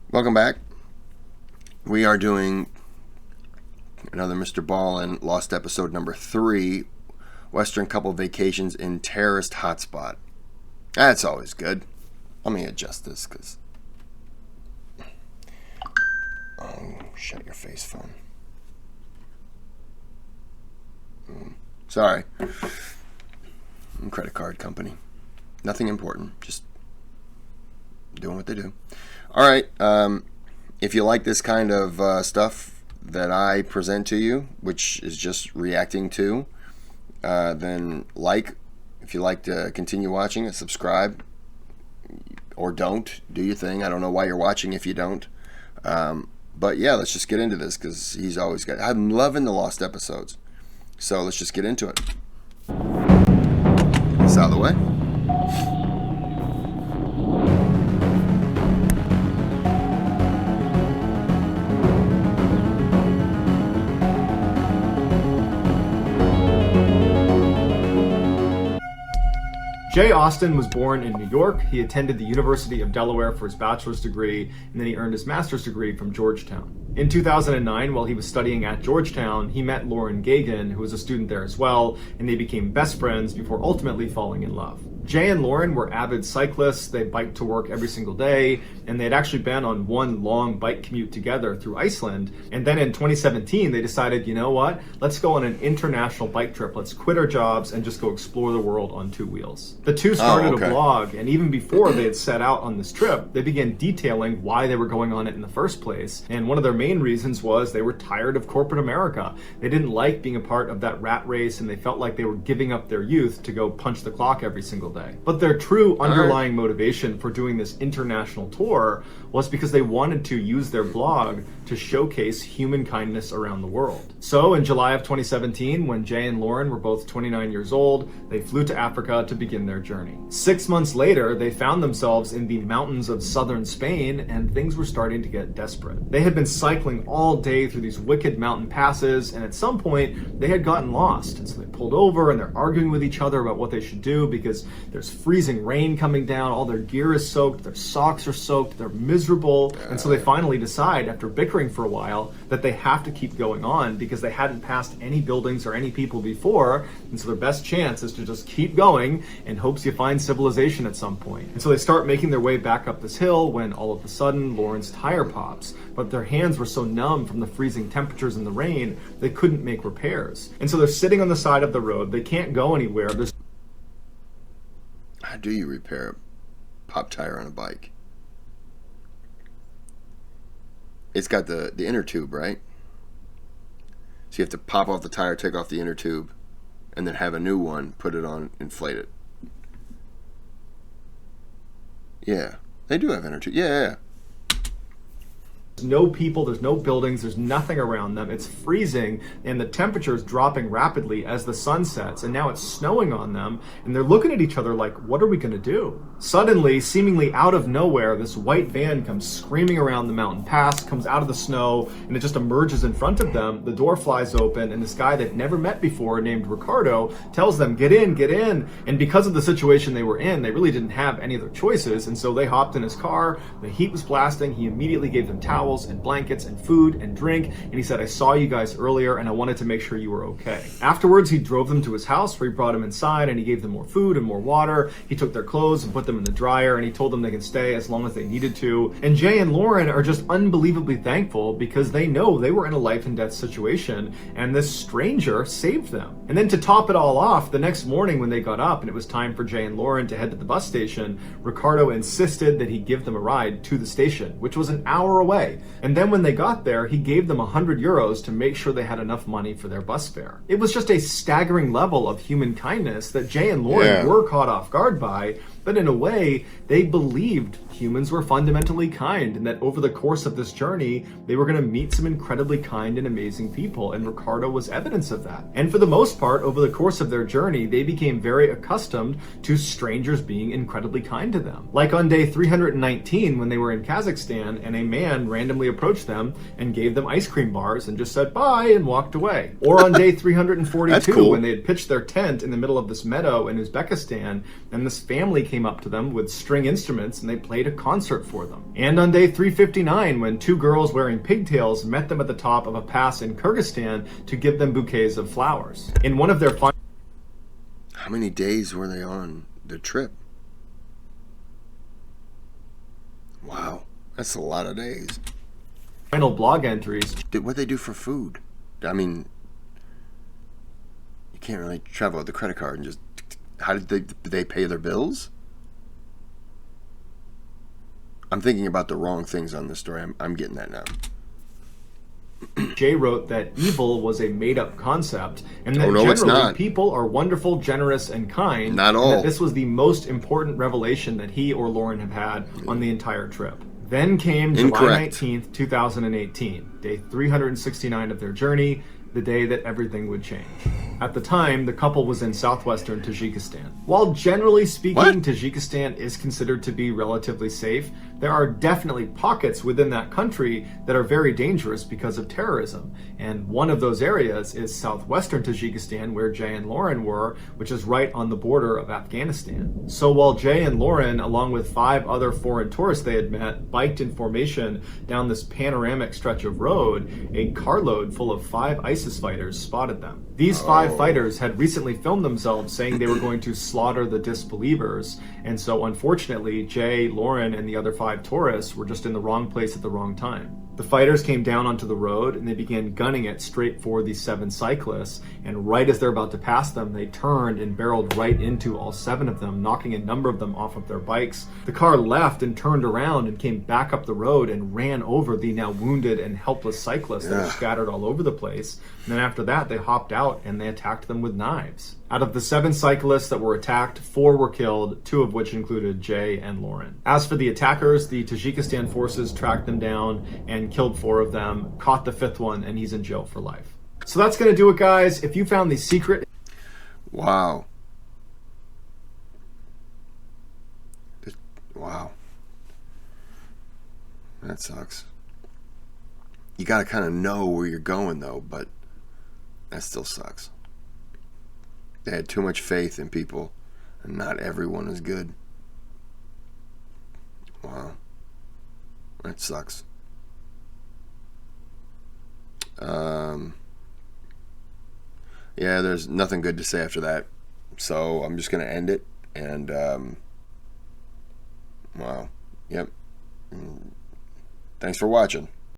Welcome back. We are doing another Mr. Ballen Lost episode number 3, Western Couple Vacations in Terrorist Hotspot. That's always good. Let me adjust this because... Oh, shut your face, phone. Sorry. Credit card company. Nothing important. Just doing what they do. All right. If you like this kind of stuff that I present to you, which is just reacting to, then like. If you like to continue watching it, subscribe. Or don't. Do your thing. I don't know why you're watching if you don't. But yeah, let's just get into this because he's always got... I'm loving the Lost episodes. So let's just get into it. Get this out of the way. Jay Austen was born in New York. He attended the University of Delaware for his bachelor's degree, and then he earned his master's degree from Georgetown. In 2009, while he was studying at Georgetown, he met Lauren Gagin, who was a student there as well, and they became best friends before ultimately falling in love. Jay and Lauren were avid cyclists. They biked to work every single day, and they had actually been on one long bike commute together through Iceland. And then in 2017, they decided, you know what? Let's go on an international bike trip. Let's quit our jobs and just go explore the world on two wheels. The two started a blog, and even before they had set out on this trip, they began detailing why they were going on it in the first place. And one of their main reasons was they were tired of corporate America. They didn't like being a part of that rat race, and they felt like they were giving up their youth to go punch the clock every single day. But their true underlying motivation for doing this international tour was because they wanted to use their blog to showcase human kindness around the world. So in July of 2017, when Jay and Lauren were both 29 years old, they flew to Africa to begin their journey. 6 months later, they found themselves in the mountains of southern Spain, and things were starting to get desperate. They had been cycling all day through these wicked mountain passes, and at some point, they had gotten lost. And so they pulled over, and they're arguing with each other about what they should do because there's freezing rain coming down, all their gear is soaked, their socks are soaked, they're miserable. And so they finally decide, after bickering for a while, that they have to keep going on because they hadn't passed any buildings or any people before. And so their best chance is to just keep going in hopes you find civilization at some point. And so they start making their way back up this hill when all of a sudden Lauren's tire pops, but their hands were so numb from the freezing temperatures and the rain, they couldn't make repairs. And so they're sitting on the side of the road, they can't go anywhere. How do you repair a pop tire on a bike? It's got the inner tube, right? So you have to pop off the tire, take off the inner tube, and then have a new one, put it on, inflate it. Yeah, they do have inner tube. Yeah. There's no people, there's no buildings, there's nothing around them. It's freezing, and the temperature is dropping rapidly as the sun sets, and now it's snowing on them, and they're looking at each other like, what are we gonna do? Suddenly, seemingly out of nowhere, this white van comes screaming around the mountain pass, comes out of the snow, and it just emerges in front of them. The door flies open, and this guy they've never met before, named Ricardo, tells them, get in, get in. And because of the situation they were in, they really didn't have any other choices, and so they hopped in his car. The heat was blasting. He immediately gave them towels and blankets and food and drink, and he said, I saw you guys earlier and I wanted to make sure you were okay. Afterwards, he drove them to his house where he brought them inside and he gave them more food and more water. He took their clothes and put them in the dryer, and he told them they can stay as long as they needed to. And Jay and Lauren are just unbelievably thankful because they know they were in a life and death situation and this stranger saved them. And then to top it all off, the next morning when they got up and it was time for Jay and Lauren to head to the bus station, Ricardo insisted that he give them a ride to the station, which was an hour away. And then when they got there, he gave them 100 euros to make sure they had enough money for their bus fare. It was just a staggering level of human kindness that Jay and Lauren were caught off guard by, but in a way, they believed humans were fundamentally kind and that over the course of this journey, they were going to meet some incredibly kind and amazing people, and Ricardo was evidence of that. And for the most part, over the course of their journey, they became very accustomed to strangers being incredibly kind to them. Like on day 319 when they were in Kazakhstan and a man randomly approached them and gave them ice cream bars and just said bye and walked away. Or on day 342 when they had pitched their tent in the middle of this meadow in Uzbekistan and this family came came up to them with string instruments and they played a concert for them. And on day 359, when two girls wearing pigtails met them at the top of a pass in Kyrgyzstan to give them bouquets of flowers. In one of their How many days were they on the trip? Wow, that's a lot of days. final blog entries, What they do for food? I mean, you can't really travel with the credit card and just. How did they pay their bills? I'm thinking about the wrong things on this story. I'm getting that now. Jay wrote that evil was a made-up concept, and that it's generally not. People are wonderful, generous, and kind. Not all. And that this was the most important revelation that he or Lauren have had on the entire trip. Then came July 19th, 2018, day 369 of their journey, the day that everything would change. At the time, the couple was in southwestern Tajikistan. While generally speaking, Tajikistan is considered to be relatively safe, there are definitely pockets within that country that are very dangerous because of terrorism. And one of those areas is southwestern Tajikistan, where Jay and Lauren were, which is right on the border of Afghanistan. So while Jay and Lauren, along with 5 other foreign tourists they had met, biked in formation down this panoramic stretch of road, a carload full of 5 ISIS fighters spotted them. These 5 fighters had recently filmed themselves saying they were going to slaughter the disbelievers, and so unfortunately, Jay, Lauren, and the other 5 tourists were just in the wrong place at the wrong time. The fighters came down onto the road and they began gunning it straight for the 7 cyclists, and right as they're about to pass them, they turned and barreled right into all 7 of them, knocking a number of them off of their bikes. The car left and turned around and came back up the road and ran over the now wounded and helpless cyclists that were scattered all over the place. And then after that, they hopped out and they attacked them with knives. Out of the 7 cyclists that were attacked, 4 were killed, 2 of which included Jay and Lauren. As for the attackers, the Tajikistan forces tracked them down and killed 4 of them, caught the 5th one, and he's in jail for life. So that's going to do it, guys. If you found the secret... Wow. Wow. That sucks. You got to kind of know where you're going, though, but that still sucks. They had too much faith in people, and not everyone is good. Wow. That sucks. Yeah, there's nothing good to say after that. So I'm just going to end it. And, wow. Yep. Thanks for watching.